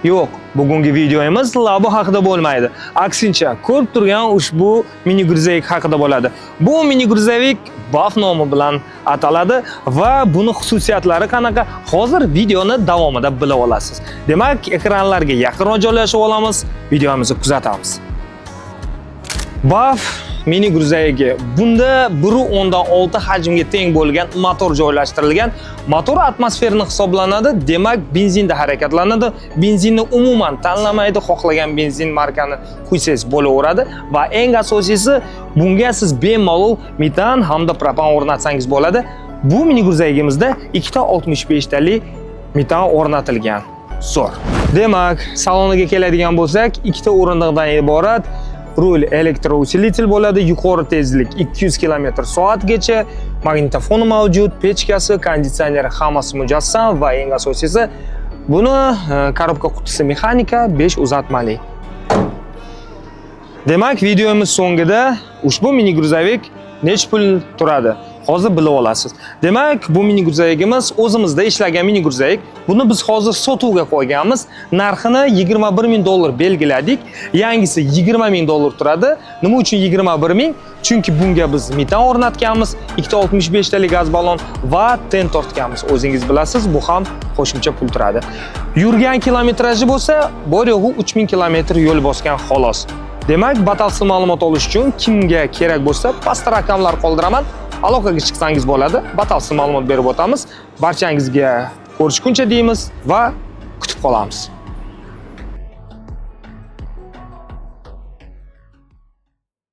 Yo'q, bugungi videomiz labo haqida bo'lmaydi. Aksincha, ko'rib turgan ushbu mini gruzavik haqida bo'ladi. Bu mini gruzavik BAF nomi bilan ataladi va buni xususiyatlari qanaqa? Hozir videoni davomida bilib olasiz. Demak, ekranlarga yaqinroq joylashib olamiz, videomizni kuzatamiz. BAF mini gruzavigi. Bunda 1.6 hajmga teng bo'lgan motor joylashtirilgan. Motor atmosferni hisoblanadi, demak benzinda harakatlanadi. Benzinni umuman tanlamaydi, xohlagan benzin markani quysangiz bo'laveradi va eng asosiysi bunga siz bemalol metan hamda propan o'rnatsangiz bo'ladi. Bu mini gruzavigimizda ikkita 65 talik metan o'rnatilgan. Zo'r. Demak, saloniga keladigan bo'lsak, ikkita o'rindiqdan iborat. Rul elektrousilitel bo'ladi, yuqori tezlik 200 km/soatgacha, magnitofoni mavjud, pechkasi, konditsioneri hammasi mujassam va eng asosiysi buni korobka qutisi mexanika, 5 uzatmali. Demak, videomiz so'ngida ushbu mini gruzavik nechta pul turadi? Hozir bilib olasiz. Demak, bu mini gruzavigimiz o'zimizda ishlagan mini gruzavik. Buni biz hozir sotuvga qo'yganmiz. Narxini $21,000 belgiladik. Yangisi $20,000 turadi. Nima uchun 21,000? Chunki bunga biz metan o'rnatganmiz, ikkita 65 talik gaz ballon va ten tortganmiz. O'zingiz bilasiz, bu ham qo'shimcha pul turadi. Yurgan kilometraji bo'lsa, bor yo'g'i 3000 km yo'l bosgan xolos. Demak, batafsil ma'lumot olish uchun kimga kerak bo'lsa, pastda raqamlar qoldiraman. Aloqaga chiqsangiz bo'ladi. Batafsil ma'lumot berib o'tamiz. Barchangizga ko'rishguncha deymiz va kutib qolamiz.